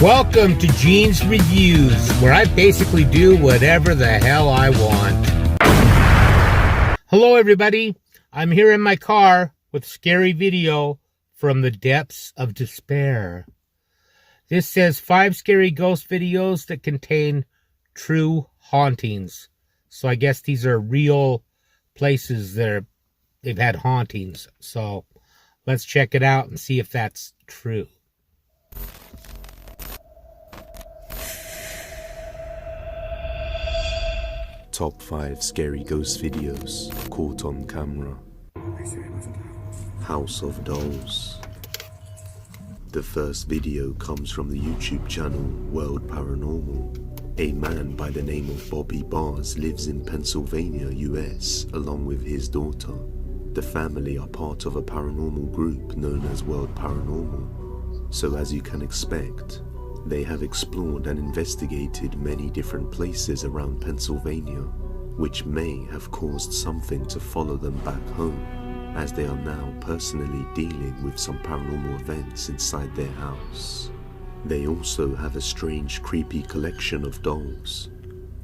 Welcome to Gene's Reviews, where I basically do whatever the hell I want. Hello everybody, I'm here in my car with scary video from the depths of despair. This says 5 scary ghost videos that contain true hauntings. So I guess these are real places that they've had hauntings. So let's check it out and see if that's true. Top 5 scary ghost videos caught on camera. House of Dolls. The first video comes from the YouTube channel World Paranormal. A man by the name of Bobby Bars lives in Pennsylvania, US, along with his daughter. The family are part of a paranormal group known as World Paranormal. So as you can expect, they have explored and investigated many different places around Pennsylvania, which may have caused something to follow them back home, as they are now personally dealing with some paranormal events inside their house. They also have a strange, creepy collection of dolls,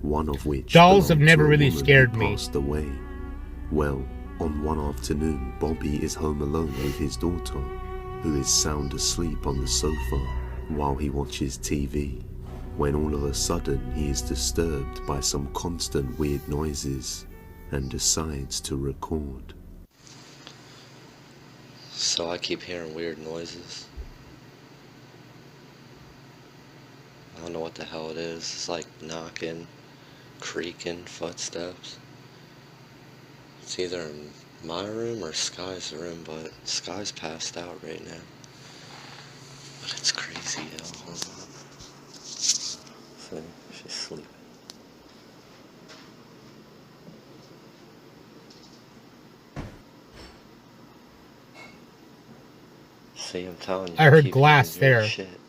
one of which dolls have never to a really woman scared who me. Passed away. Well, on one afternoon, Bobby is home alone with his daughter, who is sound asleep on the sofa while he watches TV, when all of a sudden he is disturbed by some constant weird noises and decides to record. So I keep hearing weird noises. I don't know what the hell it is. It's like knocking, creaking footsteps. It's either in my room or Sky's room, but Sky's passed out right now. But it's crazy, yo. Hold on. See, she's sleeping. See, I'm telling you. I heard keep glass hearing weird there. shit.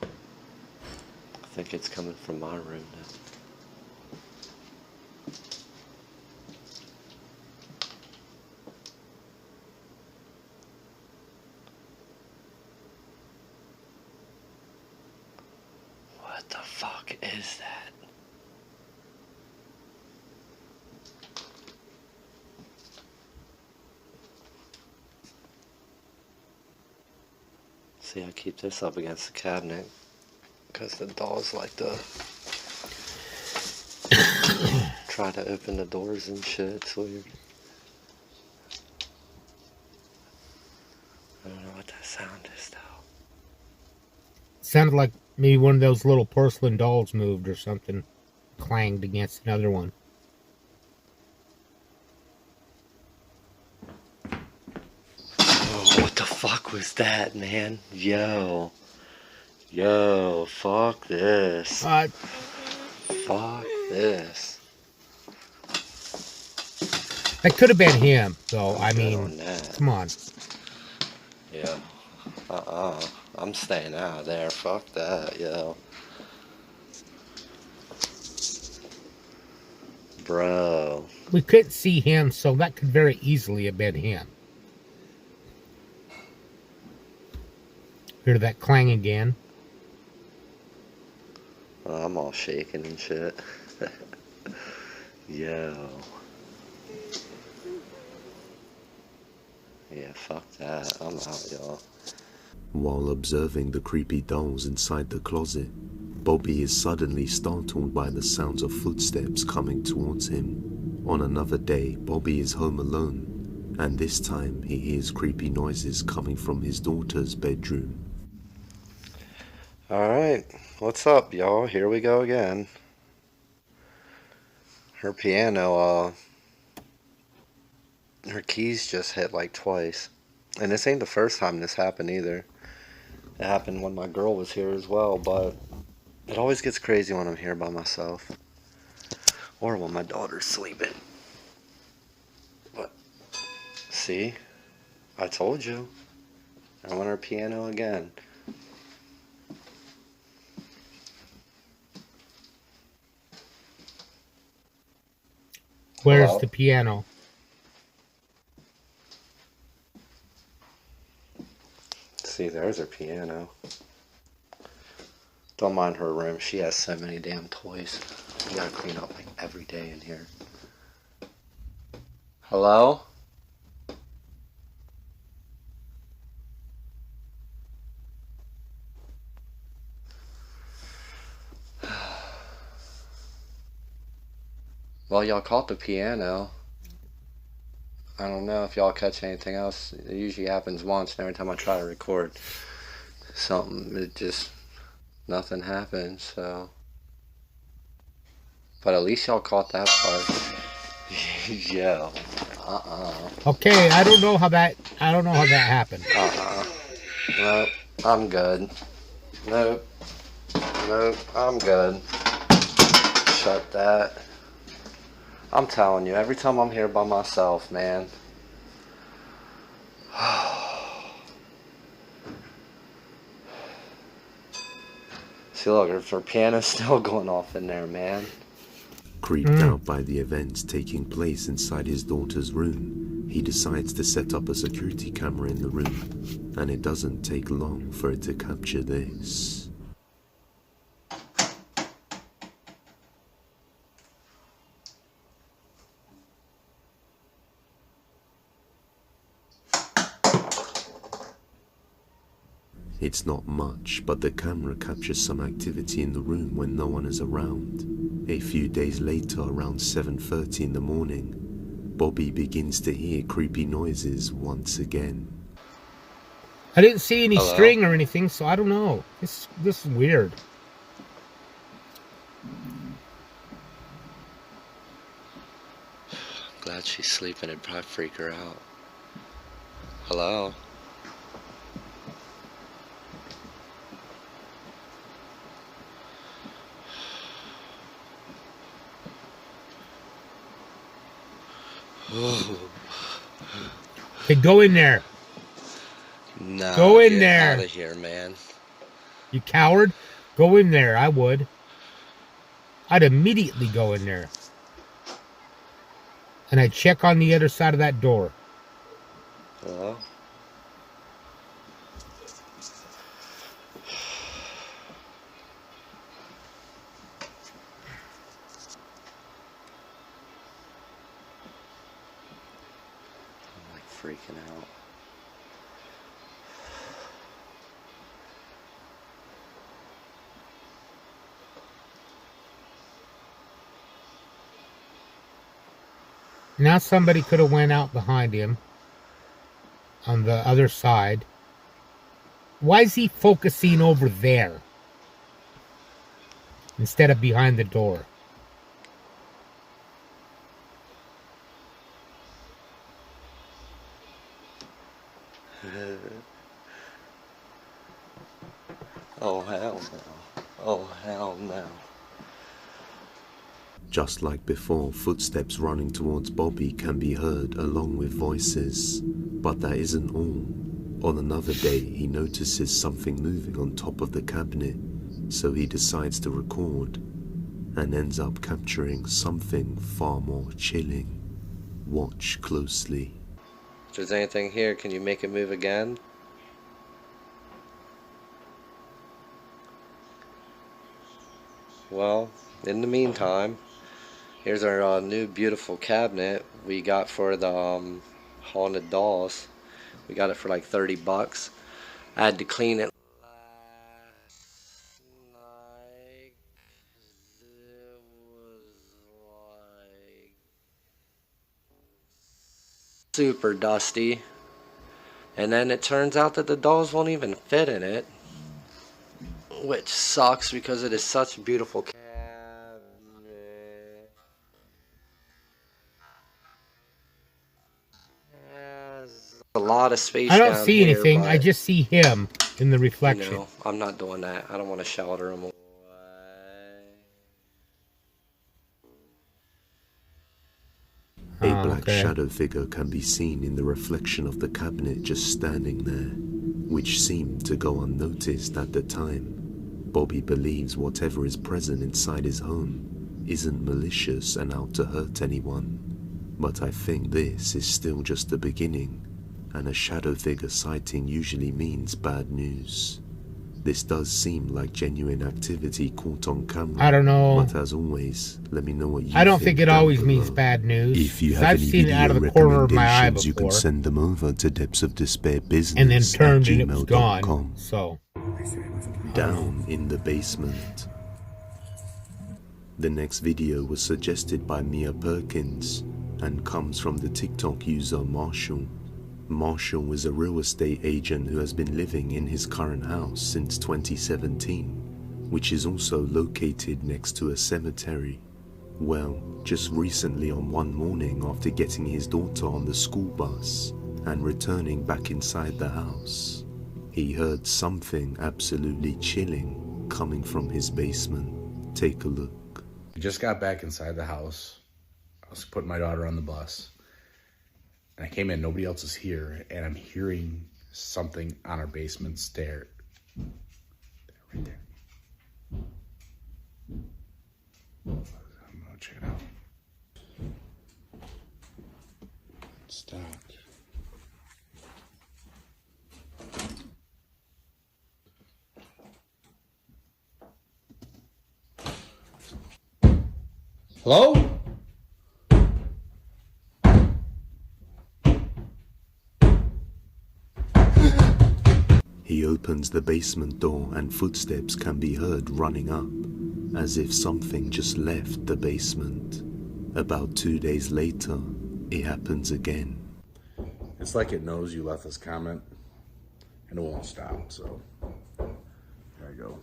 I think it's coming from my room now. What the fuck is that? See, I keep this up against the cabinet because the dolls like to try to open the doors and shit. It's weird. I don't know what that sound is though. Sounded like maybe one of those little porcelain dolls moved or something, clanged against another one. Oh, what the fuck was that, man? Yo, fuck this. Fuck this. That could have been him, though. I I'm good mean, on that. come on. Yeah. I'm staying out of there. Fuck that, yo. Bro. We couldn't see him, so that could very easily have been him. Hear that clang again? I'm all shaking and shit. Yo. Yeah, fuck that. I'm out, y'all. While observing the creepy dolls inside the closet, Bobby is suddenly startled by the sounds of footsteps coming towards him. On another day, Bobby is home alone, and this time he hears creepy noises coming from his daughter's bedroom. Alright, what's up, y'all? Here we go again. Her piano, her keys just hit like twice. And this ain't the first time this happened either. It happened when my girl was here as well, but it always gets crazy when I'm here by myself. Or when my daughter's sleeping. But, see? I told you. I want her piano again. Where's Hello? the piano? See, there's her piano. Don't mind her room. She has so many damn toys. You gotta clean up like every day in here. Hello? Well, y'all caught the piano. I don't know if y'all catch anything else. It usually happens once, and every time I try to record something, it just, nothing happens, so. But at least y'all caught that part. Yo. Okay, I don't know how that happened. Nope, I'm good. Nope, I'm good. Shut that. I'm telling you, every time I'm here by myself, man. See, look, her piano's still going off in there, man. Creeped out by the events taking place inside his daughter's room, he decides to set up a security camera in the room, and it doesn't take long for it to capture this. It's not much, but the camera captures some activity in the room when no one is around. A few days later, around 7:30 in the morning, Bobby begins to hear creepy noises once again. I didn't see any Hello? string or anything, so I don't know. This is weird. Glad she's sleeping. It'd probably freak her out. Hello? Okay, go in there. No, Go in get there. out of here, man. You coward. Go in there. I would. I'd immediately go in there. And I'd check on the other side of that door. Hello? I'm like freaking out. Now somebody could have went out behind him on the other side. Why is he focusing over there instead of behind the door? Oh, hell no. Oh, hell no. Just like before, footsteps running towards Bobby can be heard along with voices. But that isn't all. On another day, he notices something moving on top of the cabinet, so he decides to record, and ends up capturing something far more chilling. Watch closely. If there's anything here, can you make it move again? Well, in the meantime, here's our new beautiful cabinet we got for the haunted dolls. We got it for like 30 bucks. I had to clean it last night. It was like super dusty. And then it turns out that the dolls won't even fit in it, which sucks because it is such a beautiful cabinet. There's a lot of space I don't down see here, anything. but, I just see him in the reflection. you know, I'm not doing that. I don't want to shelter him away. A black shadow figure can be seen in the reflection of the cabinet just standing there, which seemed to go unnoticed at the time. Bobby believes whatever is present inside his home isn't malicious and out to hurt anyone. But I think this is still just the beginning, and a shadow figure sighting usually means bad news. This does seem like genuine activity caught on camera. I don't know. But as always, let me know what you think. I don't think it down always below. means bad news. If you have I've any seen it out of the corner of my eye recommendations, you can before, send them over to depthsofdespairbusiness and then turned and it was @gmail.com. gone. So Down in the basement. The next video was suggested by Mia Perkins and comes from the TikTok user Marshall. Marshall is a real estate agent who has been living in his current house since 2017, which is also located next to a cemetery. Well, just recently on one morning after getting his daughter on the school bus and returning back inside the house, he heard something absolutely chilling coming from his basement. Take a look. I just got back inside the house. I was putting my daughter on the bus. And I came in, nobody else is here, and I'm hearing something on our basement stair. Right there. I'm gonna check it out. It stopped. Hello? He opens the basement door and footsteps can be heard running up, as if something just left the basement. About 2 days later, it happens again. It's like it knows you left this comment, and it won't stop, so there you go.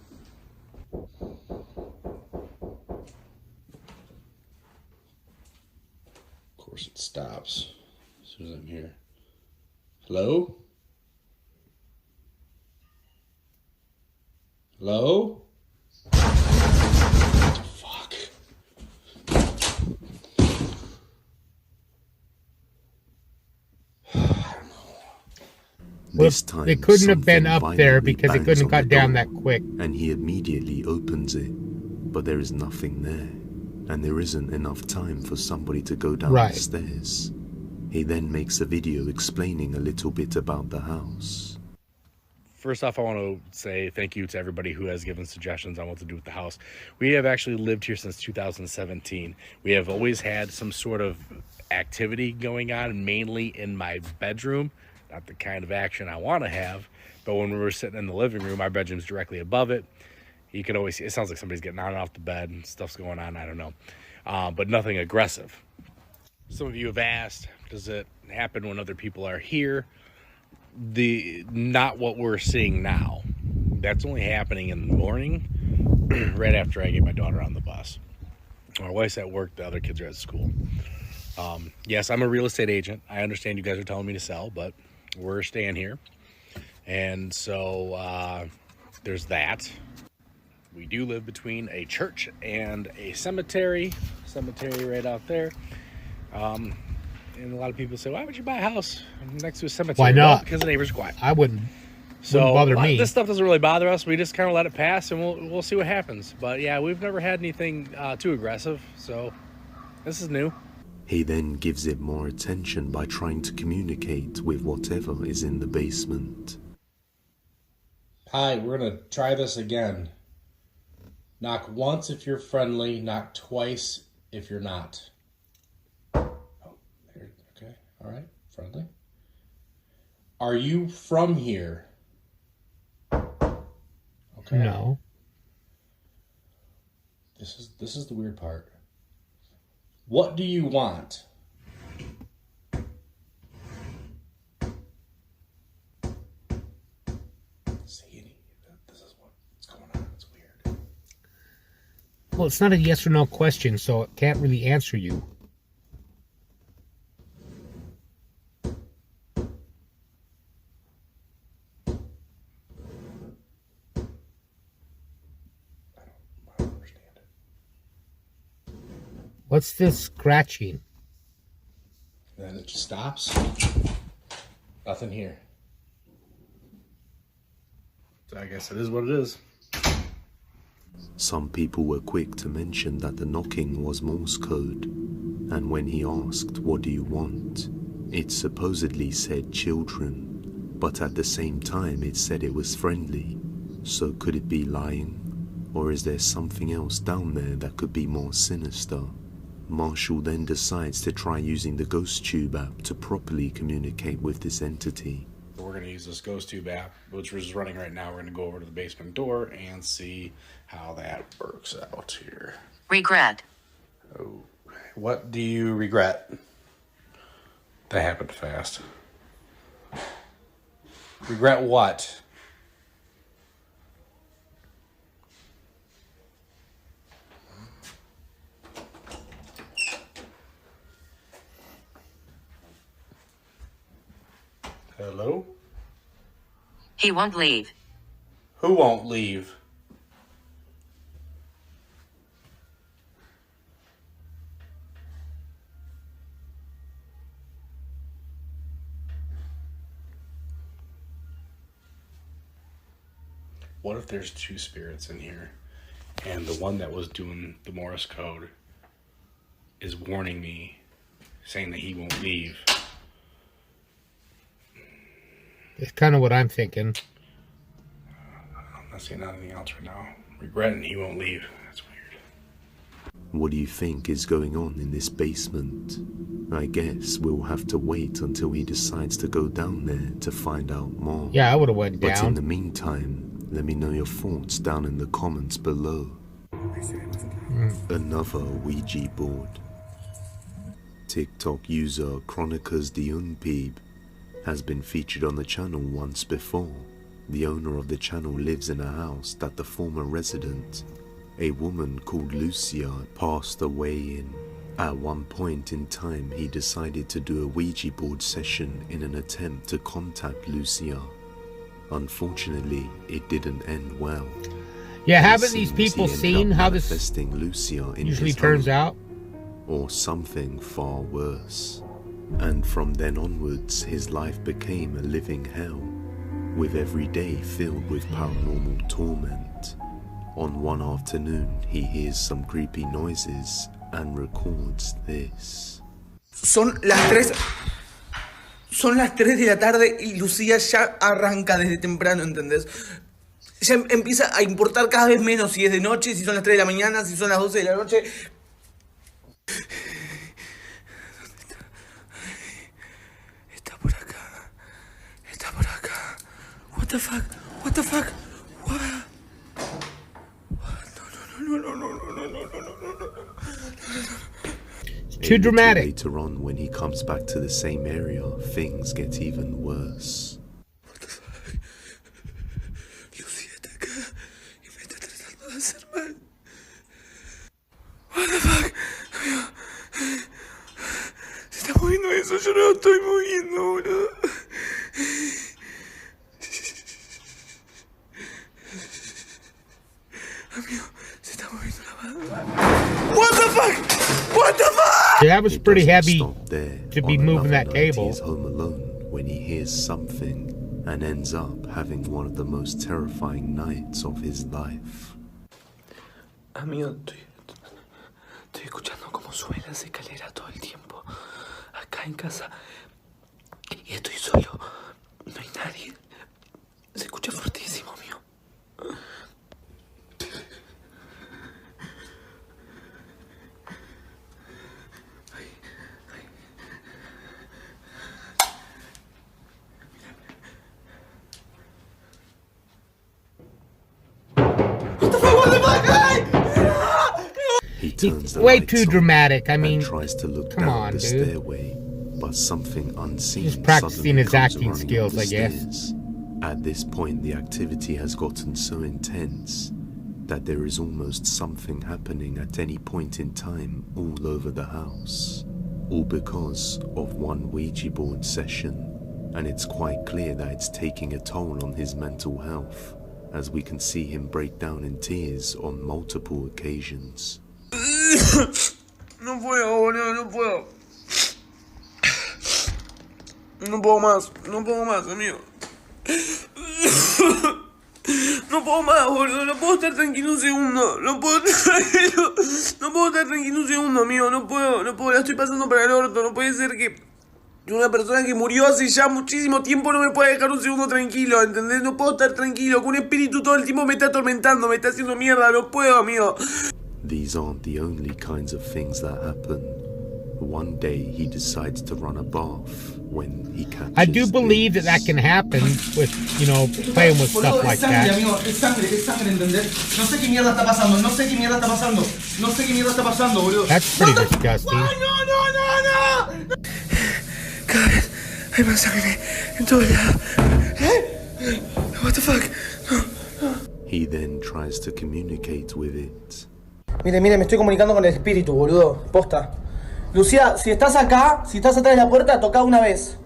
Of course it stops as soon as I'm here. Hello? Hello? What the fuck? This time, it couldn't have been something up there violently because it bangs couldn't on got the down door, that quick. and he immediately opens it, but there is nothing there, and there isn't enough time for somebody to go down the stairs. He then makes a video explaining a little bit about the house. First off, I want to say thank you to everybody who has given suggestions on what to do with the house. We have actually lived here since 2017. We have always had some sort of activity going on, mainly in my bedroom. Not the kind of action I want to have, but when we were sitting in the living room, our bedroom's directly above it. You can always see, it sounds like somebody's getting on and off the bed and stuff's going on, I don't know. But nothing aggressive. Some of you have asked, does it happen when other people are here? Not what we're seeing now. That's only happening in the morning, right after I get my daughter on the bus. My wife's at work, the other kids are at school. Yes, I'm a real estate agent. I understand you guys are telling me to sell, but we're staying here. And so there's that. We do live between a church and a cemetery right out there. And a lot of people say, why would you buy a house next to a cemetery? Why not? Well, because the neighbors are quiet. I wouldn't. So Wouldn't bother me. This stuff doesn't really bother us. We just kind of let it pass, and we'll see what happens. But yeah, we've never had anything too aggressive, so this is new. He then gives it more attention by trying to communicate with whatever is in the basement. Hi, we're gonna try this again. Knock once if you're friendly, knock twice if you're not. Oh, there, okay, all right, friendly. Are you from here? Okay. No. This is the weird part. What do you want? See, this is what's going on. It's weird. Well, it's not a yes or no question, so it can't really answer you. I don't understand it. What's this scratching? Then it just stops. Nothing here. So I guess it is what it is. Some people were quick to mention that the knocking was Morse code, and when he asked, "What do you want?" it supposedly said children, but at the same time it said it was friendly, So could it be lying? Or is there something else down there that could be more sinister? Marshall then decides to try using the Ghost Tube app to properly communicate with this entity. We're going to use this Ghost Tube app, which is running right now. We're going to go over to the basement door and see how that works out here. Regret. Oh, what do you regret? That happened fast. Regret what? Hello? He won't leave. Who won't leave? What if there's two spirits in here, and the one that was doing the Morse code is warning me, saying that he won't leave? It's kind of what I'm thinking. I'm not seeing anything else right now. Regretting he won't leave. That's weird. What do you think is going on in this basement? I guess we'll have to wait until he decides to go down there to find out more. Yeah, I would have went But in down. the meantime, let me know your thoughts down in the comments below. Another Ouija board. TikTok user Chronicles the Unpeeb has been featured on the channel once before. The owner of the channel lives in a house that the former resident, a woman called Lucia, passed away in. At one point in time, he decided to do a Ouija board session in an attempt to contact Lucia. Unfortunately, it didn't end well. Yeah, It haven't these seems people he ended seen up how this manifesting Lucia in usually his turns home, out? or something far worse. And from then onwards, his life became a living hell, with every day filled with paranormal torment. On one afternoon, he hears some creepy noises and records this. Son las 3 de la tarde y Lucía ya arranca desde temprano, ¿entendés? Ya empieza a importar cada vez menos si es de noche, si son las 3 de la mañana, si son las 12 de la noche. Está por acá. Está por acá. What the fuck? What the fuck? What? Too dramatic. Later on, when he comes back to the same area, things get even worse. What the fuck? Lucía está acá y me está tratando de hacer mal. What the fuck? Se está moviendo eso, yo no lo estoy moviendo, boludo. Amigo, se está moviendo la mano. What the fuck? What the fuck? Yeah, that was It pretty doesn't heavy stop there. to be On moving another that night, table. He is home alone when he hears something and ends up having one of the most terrifying nights of his life. Amigo, estoy escuchando cómo suben las escaleras todo el tiempo. Acá en casa. Y estoy solo. No hay nadie. Se escucha fortísimo, amigo. He turns the Way lights too on dramatic. I mean, and tries to look come down on, the dude. stairway, but something unseen He's practicing suddenly his comes acting running skills, up the I guess. stairs. At this point, the activity has gotten so intense that there is almost something happening at any point in time all over the house. All because of one Ouija board session. And it's quite clear that it's taking a toll on his mental health, as we can see him break down in tears on multiple occasions. No puedo, boludo, no puedo. No puedo más, amigo. No puedo más, boludo, no puedo estar tranquilo un segundo. No puedo estar tranquilo un segundo, amigo. No puedo, la estoy pasando para el orto. No puede ser que Una persona que murió hace ya muchísimo tiempo no me puede dejar un segundo tranquilo, ¿entendés? No puedo estar tranquilo, que un espíritu todo el tiempo me está atormentando, me está haciendo mierda, no puedo, amigo. These aren't the only kinds of things that happen. One day he decides to run a bath when he catches I do believe that can happen with, you know, playing with stuff like sangre, that. amigo, es sangre, ¿entendés? No sé qué mierda está pasando, no sé qué mierda está pasando, boludo. That's pretty disgusting. No. Cada vez hay más sangre en todo lado. What the fuck? No. He then tries to communicate with it. Mire, me estoy comunicando con el espíritu, boludo. Posta. Lucía, si estás acá, si estás atrás de la puerta, toca una vez.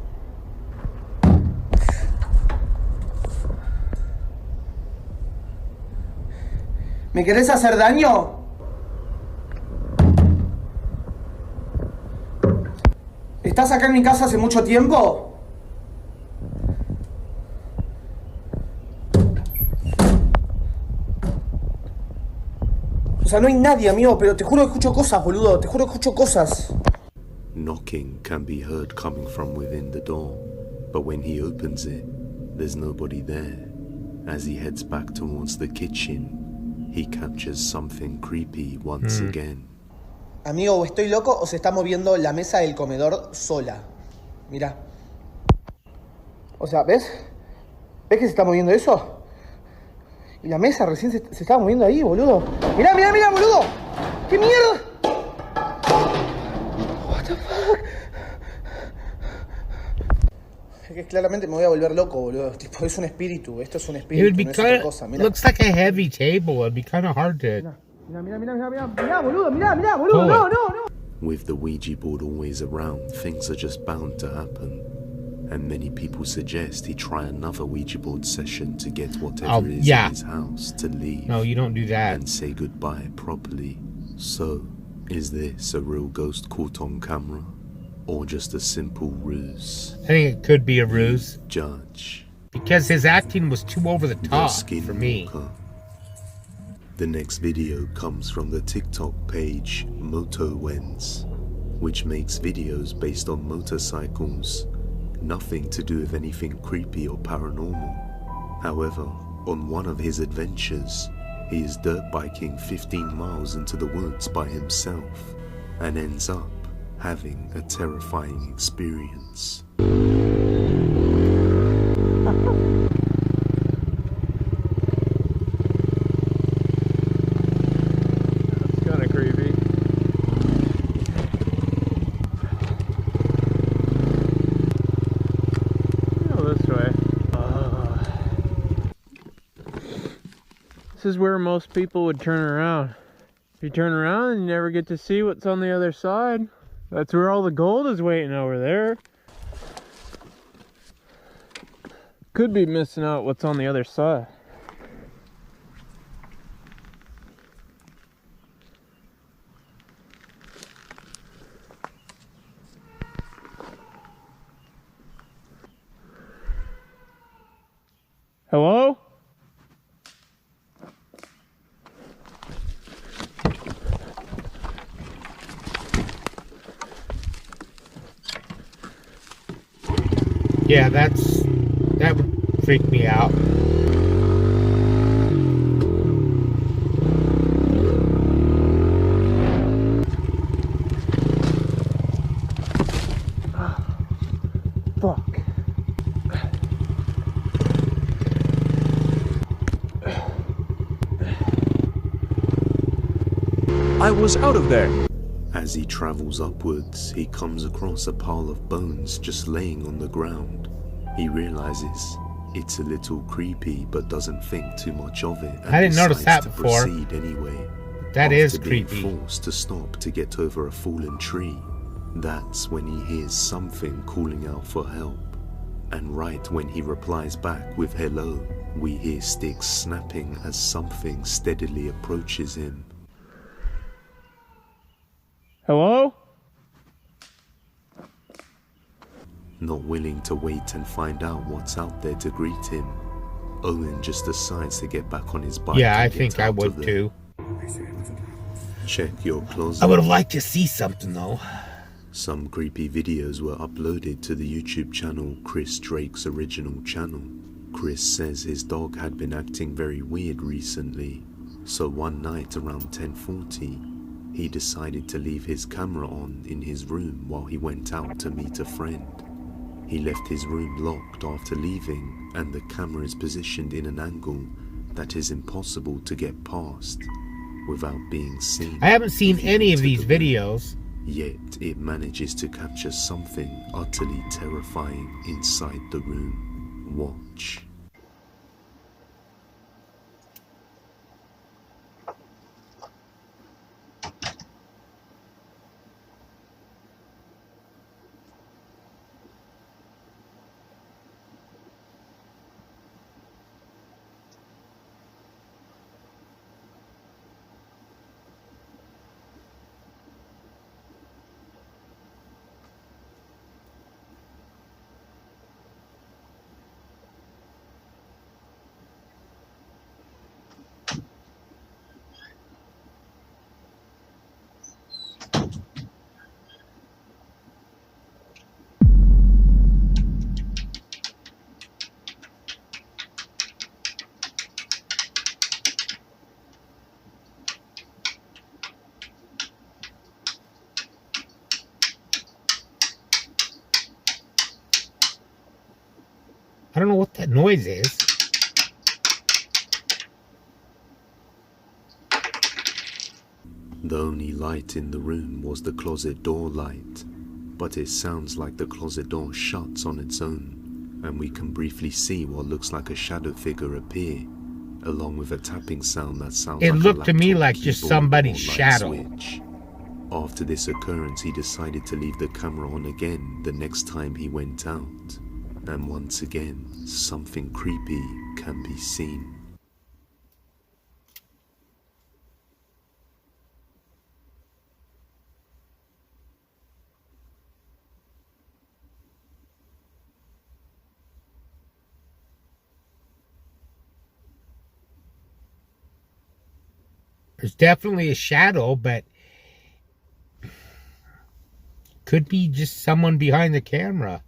¿Me querés hacer daño? ¿Estás acá en mi casa hace mucho tiempo? O sea, no hay nadie, amigo, pero te juro que escucho cosas, boludo. Te juro que escucho cosas. Knocking can be heard coming from within the door, but when he opens it, there's nobody there. As he heads back towards the kitchen, he captures something creepy once again. Amigo, o estoy loco o se está moviendo la mesa del comedor sola. Mirá. O sea, ¿ves? ¿Ves que se está moviendo eso? Y la mesa recién se estaba moviendo ahí, boludo. Mirá, boludo. ¿Qué mierda? What the fuck? Es que claramente me voy a volver loco, boludo. Tipo, es un espíritu. Esto es un It espíritu, would be no es otra kind cosa. of, Mirá. looks like a heavy table. It'd be kind of hard to. Mirá, boludo. No. With the Ouija board always around, things are just bound to happen. And many people suggest he try another Ouija board session to get whatever is in his house to leave. No, you don't do that. And say goodbye properly. So, is this a real ghost caught on camera? Or just a simple ruse? I think it could be a ruse. Judge. Because his acting was too over the The top for me. Skinwalker. The next video comes from the TikTok page MotoWens, which makes videos based on motorcycles. Nothing to do with anything creepy or paranormal. However, on one of his adventures, he is dirt biking 15 miles into the woods by himself and ends up having a terrifying experience. Kind of creepy. Go this way. This is where most people would turn around. If you turn around, you never get to see what's on the other side. That's where all the gold is waiting over there. Could be missing out what's on the other side. Hello? Yeah, that would freak me out. Fuck. I was out of there. As he travels upwards, he comes across a pile of bones just laying on the ground. He realizes it's a little creepy, but doesn't think too much of it. And I didn't notice decides that to before. proceed anyway. That is After being creepy. forced to stop to get over a fallen tree, that's when he hears something calling out for help. And right when he replies back with hello, we hear sticks snapping as something steadily approaches him. Hello? Not willing to wait and find out what's out there to greet him, Owen just decides to get back on his bike. Yeah, I and get think I out would of there. too. Check your closet. I would have liked to see something though. Some creepy videos were uploaded to the YouTube channel Chris Drake's original channel. Chris says his dog had been acting very weird recently, so one night around 10:40, he decided to leave his camera on in his room while he went out to meet a friend. He left his room locked after leaving, and the camera is positioned in an angle that is impossible to get past without being seen. I haven't seen any of these videos. Yet it manages to capture something utterly terrifying inside the room. Watch. I don't know what that noise is. The only light in the room was the closet door light, but it sounds like the closet door shuts on its own, and we can briefly see what looks like a shadow figure appear, along with a tapping sound that sounds It like looked to me laptop like just keyboard somebody's or light shadow. switch. After this occurrence, he decided to leave the camera on again the next time he went out, and once again, something creepy can be seen. There's definitely a shadow, but could be just someone behind the camera.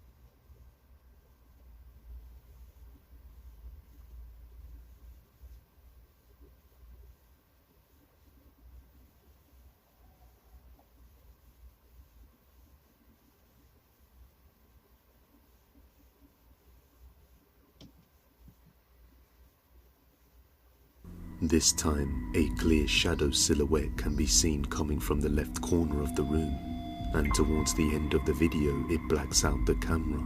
This time, a clear shadow silhouette can be seen coming from the left corner of the room, and towards the end of the video it blacks out the camera.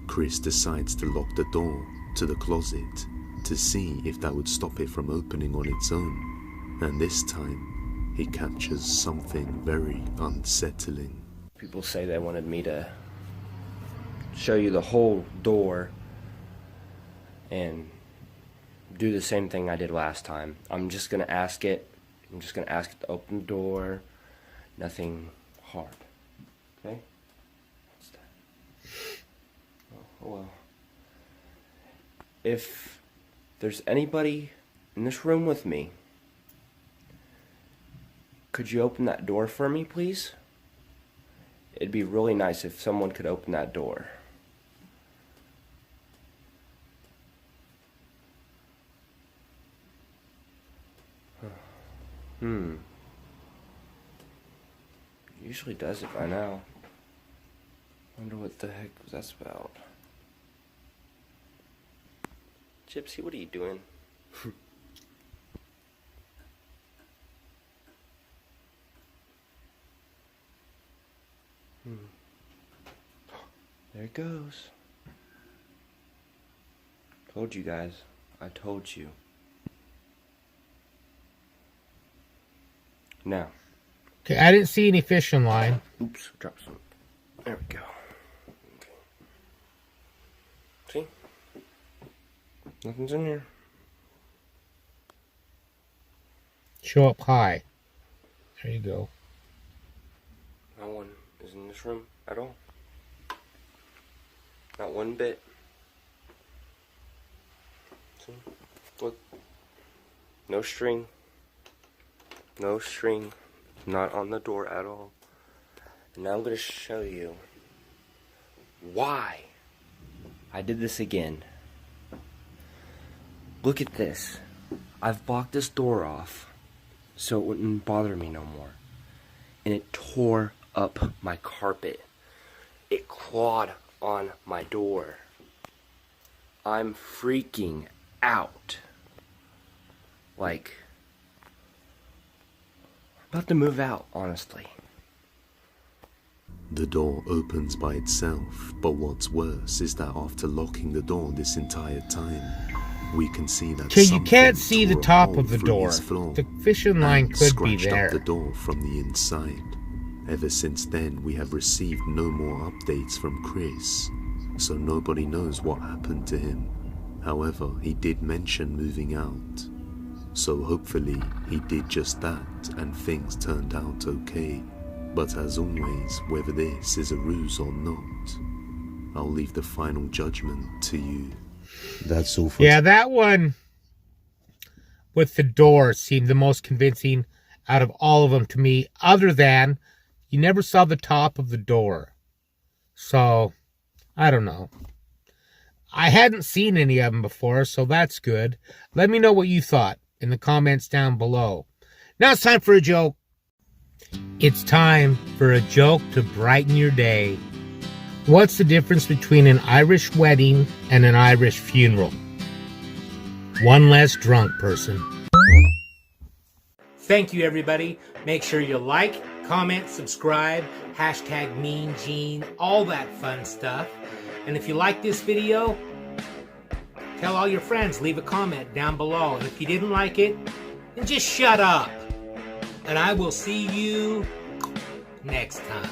Chris decides to lock the door to the closet to see if that would stop it from opening on its own, and this time he captures something very unsettling. People say they wanted me to show you the whole door and do the same thing I did last time. I'm just gonna ask it to open the door. Nothing hard. Okay? What's that? Oh well. If there's anybody in this room with me, could you open that door for me, please? It'd be really nice if someone could open that door. Usually does it by now. Wonder what the heck was that about. Gypsy, what are you doing? There it goes. Told you guys. I told you. Now. Okay, I didn't see any fishing line. Oops, drop some. There we go. Okay. See? Nothing's in here. Show up high. There you go. No one is in this room at all. Not one bit. See? Look. No string. No string. Not on the door at all. Now I'm going to show you why I did this again. Look at this. I've blocked this door off so it wouldn't bother me no more. And it tore up my carpet. It clawed on my door. I'm freaking out. Like, about to move out, honestly. The door opens by itself, but what's worse is that after locking the door this entire time, we can see that Okay, you can't see the top of the door. The fishing line could be scratched there. up the door from the inside. Ever since then, we have received no more updates from Chris, so nobody knows what happened to him. However, he did mention moving out, so hopefully he did just that and things turned out okay. But as always, whether this is a ruse or not, I'll leave the final judgment to you. That's all for Yeah, that one with the door seemed the most convincing out of all of them to me, other than you never saw the top of the door. So, I don't know. I hadn't seen any of them before, so that's good. Let me know what you thought in the comments down below. Now it's time for a joke. It's time for a joke to brighten your day. What's the difference between an Irish wedding and an Irish funeral? One less drunk person. Thank you, everybody. Make sure you like, comment, subscribe, hashtag Mean Gene, all that fun stuff. And if you like this video, tell all your friends, leave a comment down below. And if you didn't like it, then just shut up. And I will see you next time.